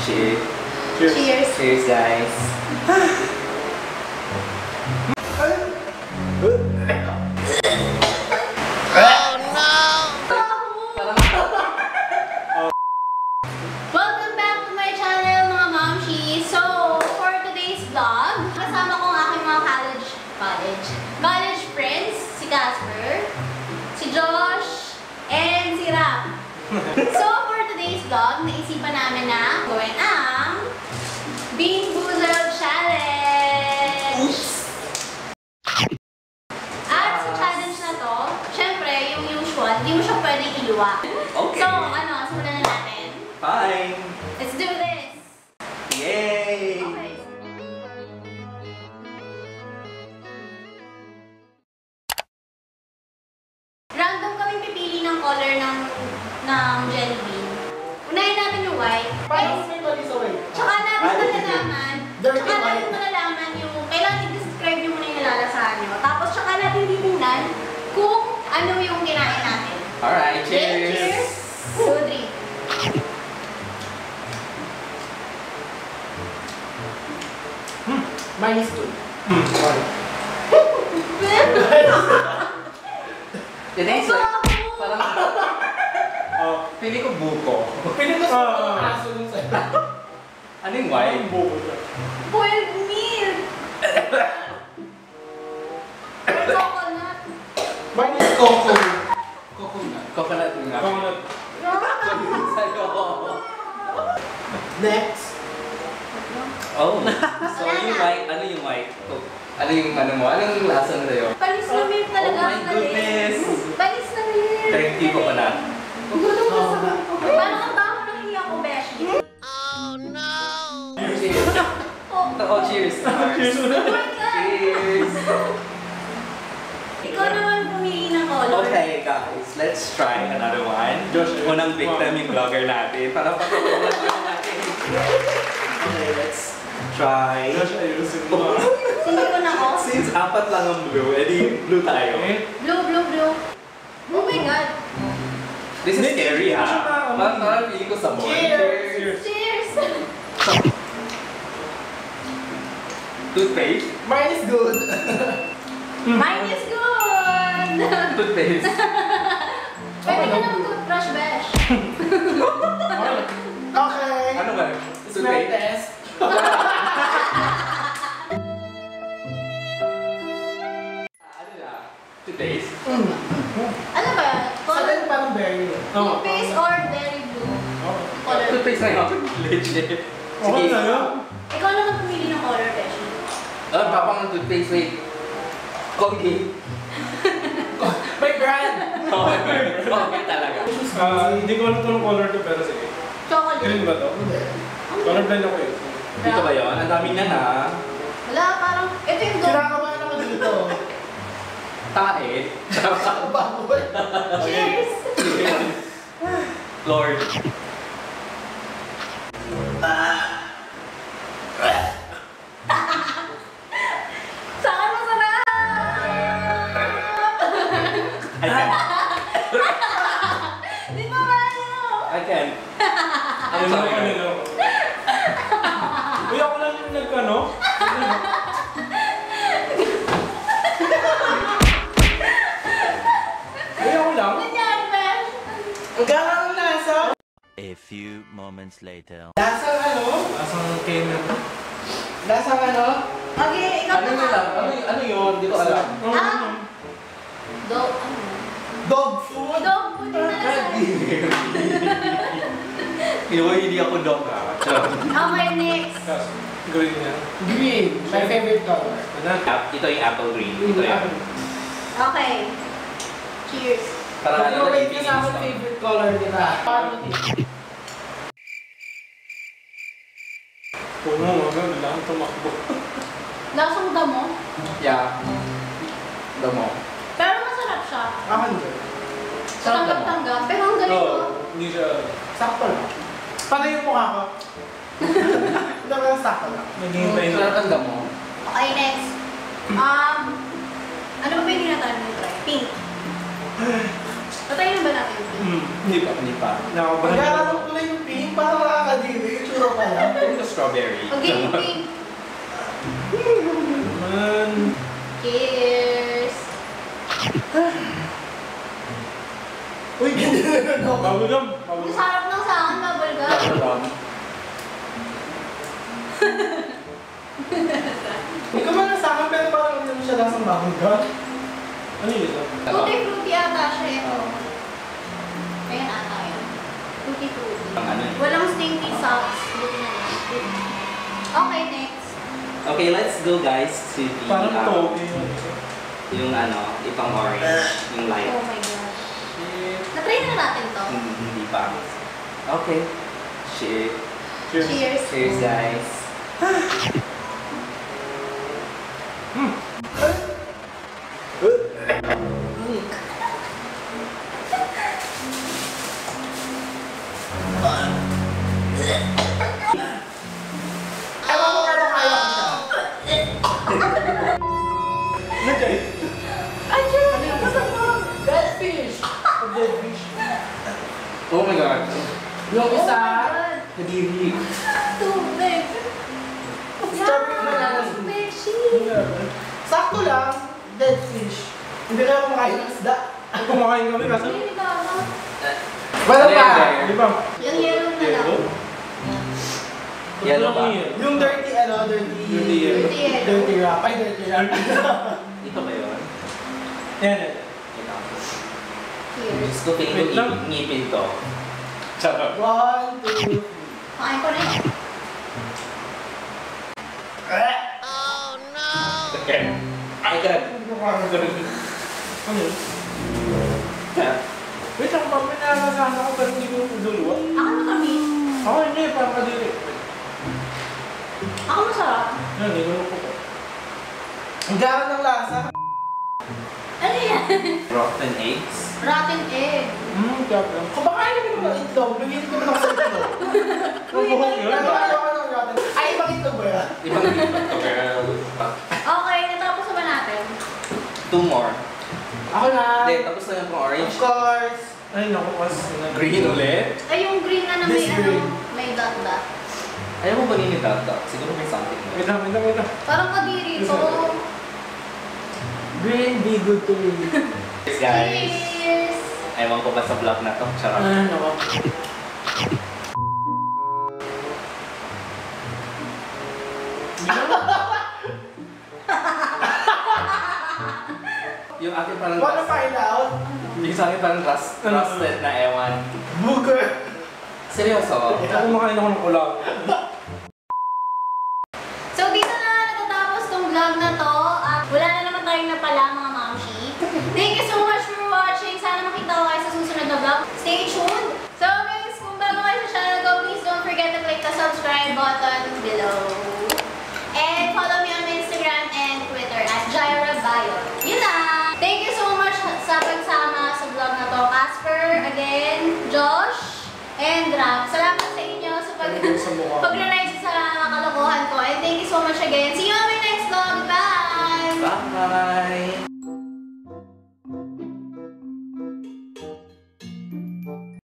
Cheers. Cheers. Cheers, guys. Welcome back to my channel, mga mamshi. So, for today's vlog, kasama ko ang aking mga college friends, si Casper, si Josh, and si Ram. So, for today's vlog, naisipan namin na gawin ang Bean Boozled Challenge! At sa challenge na to, syempre, yung usual, hindi mo siya pwedeng iluwa. Okay. So, simulan na natin. Fine. Let's do this! Yay! Okay. Random kaming pipili ng color ng jelly bean. Unahin natin yung white. Paano may mali sa white? Tsaka Dirty natin white. malalaman yung, kailangan i-describe yung muna yung nalalasahan nyo. Tapos tsaka natin titingnan kung ano yung kinain natin. Alright, Okay, cheers! cheers! 2, 3. Mine is good. The next like, parang, pili ko buko. Pili ko sa aso dun sa'yo. Ano yung white? Buko siya. Boiled milk! Coconut! Mine is coconut. Coconut. Coconut nga. Coconut. Sa'yo. Next. Oh, so yung white, ano yung white? Ano yung ano mo? Anong lasa na sa'yo? Panis na milk talaga. Oh my goodness! Panis na milk! Thank you, coconut. Parang ang baho ng hiya ko, Beshi. Cheers! Oh, cheers! Cheers Oh my God! Cheers! Ikaw naman pumili ng color. Okay guys, let's try another one. Unang victim yung vlogger natin. Para pagkakulat natin. Okay, let's try. Josh, ayusin mo. Sige ko na ako. Since apat lang ang blue, edi blue tayo. Blue, blue, blue. Oh my God! This is scary ha. Parang pili ko sabon. Cheers! Cheers! Toothpaste? Mine is good. Mine is good! Toothpaste. Pwede ka naman toothbrush, Besh. Okay. Ano ba? Smell test. Ano na? Toothpaste? Ano ba yan? Sa akin parang berry. Toothpaste or dairy blue? Color. Toothpaste na yun. Legit. Okay na yun. Ikaw naman pumili ng color, Besh. Papang ng toothpaste, wait. Colgate. May brand. Colgate talaga. Hindi ko alam kung anong color to pero sige. Chocolate. Green ba to? Colorblind ako eh. Dito ba yun? Ang dami na na. Wala, parang, ito yung gold. Kinakabahan ako dito. Tae. Baboy. Cheers! Lord. Saan masarap? I can. Di ba kayo? I can. Ano na ano? Uy, ako lang yung nagkano? Uy, ako lang? Nangyari, Besh? Ang ganang lasa. A few moments later. Lasang ano? Lasang Canon. Lasang ano? Okay, ikaw Ano naman. nila? Ano yun? Hindi ko alam. Dog, Dog food? dog food yung nalasabi. Hindi ako dog ha. Okay, next. Green yan. Green. My favorite color. Ito yung apple green. Ito yung. Okay. Cheers. Parang ano na Pag-rate ka sa akin favorite color nila. Puno, maganda lang. Tumakbo. Lasang damo. Yeah. Damo. Pero masarap siya. Hindi. Tanggap-tanggap. Pero ang galing ko. Hindi siya. Sakto lang. Paano yung mukha ko? Hindi ba sakto lang? Naghihintay na. Sarap ang damo. Okay, next. Ano ba yung tinatawag mo try? Pink. Patayin na ba natin yung pink? Hindi pa, hindi pa. Nakabahan na ako kulay yung pink, parang nakakadiri. Yung tsura pa lang. Ito strawberry. Okay, yung pink. Man. Cheers! Uy, ganyan ako. Bubblegum. Ang sarap ng sa akin, bubble gum. Bubblegum. Hindi ko man sa akin, pero parang hindi mo siya lasang bangga. Ano yun? Tutti-frutti ata siya ito. Ayan ata yun. Tutti-frutti. Ang ano eh. Walang stinky sauce. Buti na lang. Okay, next. Okay, let's go guys to the Parang toge yun. yung ano, ipang orange, yung light. Oh my gosh. Na-try na natin to. Hindi pa. Okay. Cheers. Cheers. Cheers guys. Ewan ko kaya kaya ko siya. Nagay. Ay, cheers! Ano yung kasama? Dead fish. Dead fish. Oh my god. Yung isa, Nadiri. Tubig. Strawberry na lang. Beshi. sakto lang, dead fish. Hindi kaya kumakain ng isda. Kumakain kami kasi. Hindi ka ba? Wala pa! Hindi. Di ba? Yung yellow na lang. Yellow ba? Yung dirty, dirty... Dirty yellow. Dirty yellow. Dirty wrap. Ay, dirty wrap. Ito ba yun? Yan. Ito. Cheers. Gusto ko Wait lang. ngipin to. Charot. 1, 2, 3. Kain ko na yun. Okay. Ay, God. Ano yun? Wait lang, may nalasahan ako pero hindi ko duluwa. Ako matamis. Ako hindi, parang kadiri. Ako masarap. Yan, hindi ko po. Ang gara ng lasa. Ano yan? Rotten eggs. Rotten egg. Kaya lang. Kumakain naman ako ng itlog. Bigyan ko naman ako sa itlog. Ang buhok yun. Pero ayaw ko ng rotten. Ay, ibang itlog ba yan? Ibang dito. Okay, natapos na ba natin? 2 more. Ako na. Hindi, tapos na yung pang orange. Of course. Ay, naku, kasi. Green ulit. Ay, yung green na may This green. may dot-dot. Ayaw mo ba ninidata? Siguro may something. Wait lang, wait lang, wait lang. Parang kadiri to. Green, be good to me. Cheers, guys. Cheers! Ewan ko ba sa vlog na to? Charot. Naku. Yung akin parang Wanna find out? Yung sa akin parang rusted na ewan. Booger. Seryoso? Ito, kumakain ako ng ulam. So, dito na natatapos tong vlog na to. At wala na naman tayong napala, mga mamshi. Thank you so much for watching. Sana makita ko kayo sa susunod na vlog. Stay tuned. So, guys, kung bago kayo sa channel ko, please don't forget to click the subscribe button below. And follow me on my Instagram and Twitter at JairaBio. Yun lang! Thank you so much sa pagsama sa vlog na to. Casper, again, Josh, and Ram. Salamat sa inyo sa pag-realize sa kalokohan ko. And thank you so much again. See you on my next vlog. Bye! Bye!